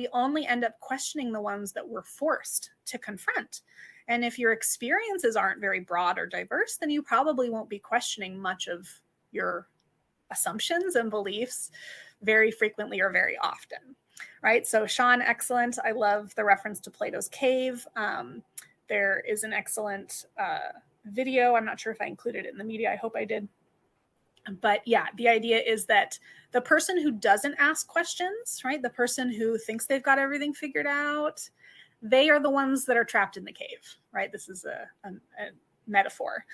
we only end up questioning the ones that we're forced to confront. And if your experiences aren't very broad or diverse, then you probably won't be questioning much of your assumptions and beliefs very frequently or very often, right? So Sean, excellent. I love the reference to Plato's cave. There is an excellent video. I'm not sure if I included it in the media. I hope I did. But yeah, the idea is that the person who doesn't ask questions, right, the person who thinks they've got everything figured out, they are the ones that are trapped in the cave, right? This is a metaphor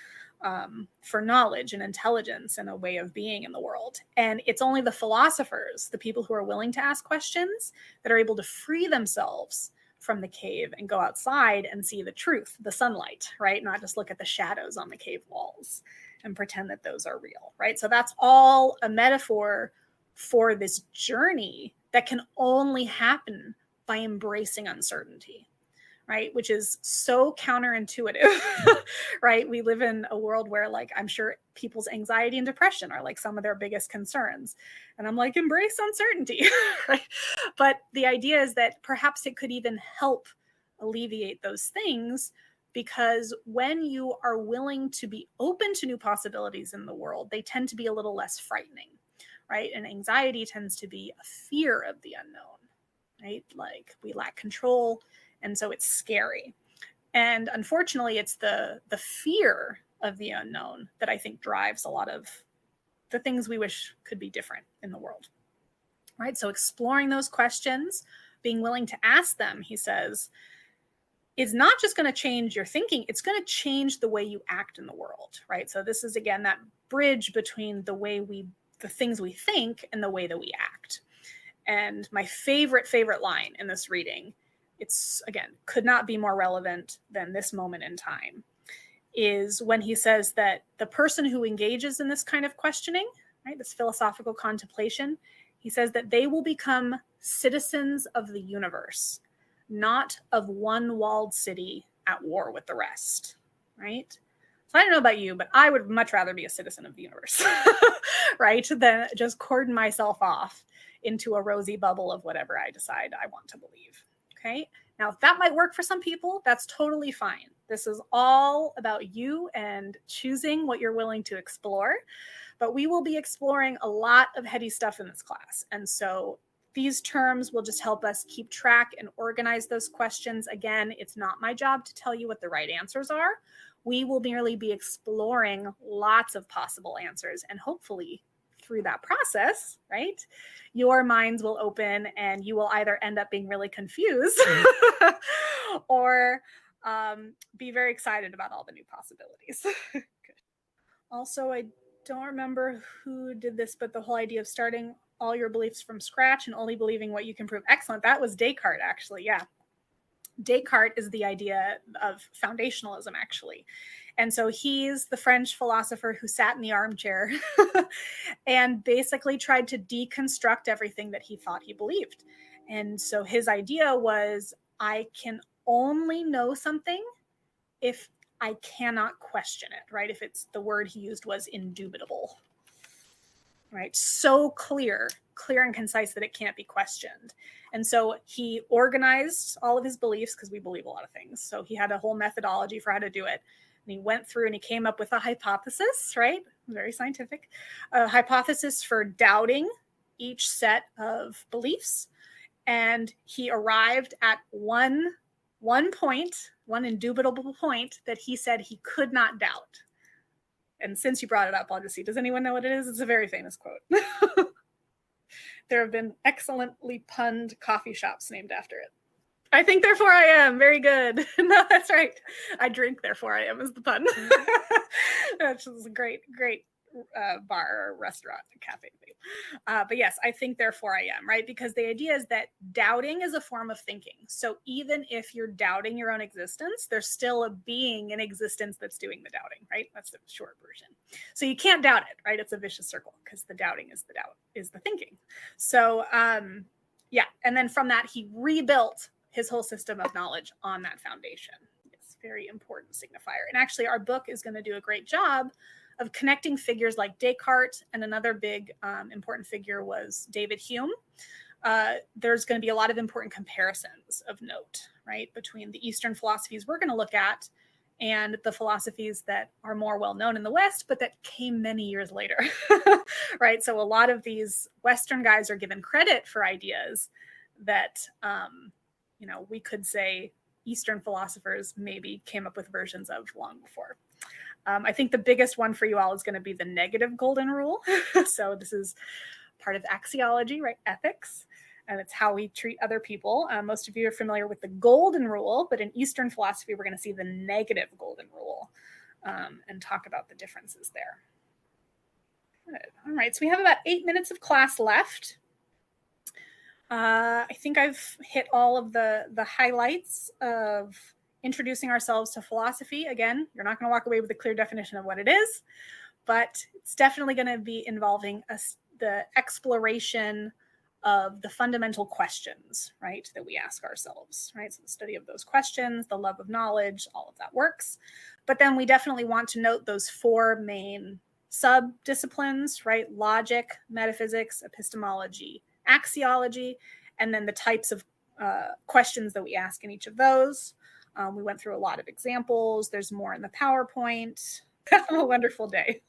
for knowledge and intelligence and a way of being in the world. And it's only the philosophers, the people who are willing to ask questions, that are able to free themselves from the cave and go outside and see the truth, the sunlight, right? Not just look at the shadows on the cave walls and pretend that those are real, right? So that's all a metaphor for this journey that can only happen by embracing uncertainty, right? Which is so counterintuitive, right? We live in a world where, like, I'm sure people's anxiety and depression are like some of their biggest concerns. And I'm like, embrace uncertainty, right? But the idea is that perhaps it could even help alleviate those things, because when you are willing to be open to new possibilities in the world, they tend to be a little less frightening, right? And anxiety tends to be a fear of the unknown, right? Like, we lack control, and so it's scary. And unfortunately, it's the fear of the unknown that I think drives a lot of the things we wish could be different in the world, right? So exploring those questions, being willing to ask them, he says, is not just going to change your thinking, it's going to change the way you act in the world, right? So this is, again, that bridge between the things we think and the way that we act. And my favorite line in this reading, it's, again, could not be more relevant than this moment in time, is when he says that the person who engages in this kind of questioning, right, this philosophical contemplation, he says that they will become citizens of the universe, not of one walled city at war with the rest, right? So I don't know about you, but I would much rather be a citizen of the universe, right, than just cordon myself off into a rosy bubble of whatever I decide I want to believe, okay? Now, if that might work for some people, that's totally fine. This is all about you and choosing what you're willing to explore. But we will be exploring a lot of heady stuff in this class. And so these terms will just help us keep track and organize those questions. Again, it's not my job to tell you what the right answers are. We will merely be exploring lots of possible answers, and hopefully through that process, right, your minds will open and you will either end up being really confused or be very excited about all the new possibilities. Also, I don't remember who did this, but the whole idea of starting all your beliefs from scratch and only believing what you can prove. Excellent. That was Descartes, actually. Yeah. Descartes is the idea of foundationalism, actually. And so he's the French philosopher who sat in the armchair and basically tried to deconstruct everything that he thought he believed. And so his idea was, I can only know something if I cannot question it, right? If it's, the word he used was indubitable, right? So clear and concise that it can't be questioned. And so he organized all of his beliefs, because we believe a lot of things. So he had a whole methodology for how to do it. And he went through and he came up with a hypothesis, right? Very scientific. A hypothesis for doubting each set of beliefs. And he arrived at one point, one indubitable point that he said he could not doubt. And since you brought it up, I'll just see, does anyone know what it is? It's a very famous quote. There have been excellently punned coffee shops named after it. I think, therefore I am. Very good. No, that's right. I drink, therefore I am is the pun. That's just a great bar or restaurant, cafe thing. But yes, I think, therefore I am, right? Because the idea is that doubting is a form of thinking. So even if you're doubting your own existence, there's still a being in existence that's doing the doubting, right? That's the short version. So you can't doubt it, right? It's a vicious circle, because the doubting is the doubt, is the thinking. So yeah, and then from that, he rebuilt his whole system of knowledge on that foundation. It's a very important signifier. And actually, our book is going to do a great job of connecting figures like Descartes, and another big important figure was David Hume. there's going to be a lot of important comparisons of note, right, between the Eastern philosophies we're going to look at and the philosophies that are more well known in the West, but that came many years later, right? So a lot of these Western guys are given credit for ideas that, we could say Eastern philosophers maybe came up with versions of long before. I think the biggest one for you all is going to be the negative golden rule. So this is part of axiology, right? Ethics. And it's how we treat other people. Most of you are familiar with the golden rule, but in Eastern philosophy, we're going to see the negative golden rule and talk about the differences there. Good. All right, so we have about 8 minutes of class left. I think I've hit all of the highlights of introducing ourselves to philosophy. Again, you're not going to walk away with a clear definition of what it is, but it's definitely going to be involving the exploration of the fundamental questions, right, that we ask ourselves, right? So the study of those questions, the love of knowledge, all of that works. But then we definitely want to note those 4 main sub-disciplines, right? Logic, metaphysics, epistemology, axiology, and then the types of questions that we ask in each of those. We went through a lot of examples. There's more in the PowerPoint. Have a wonderful day.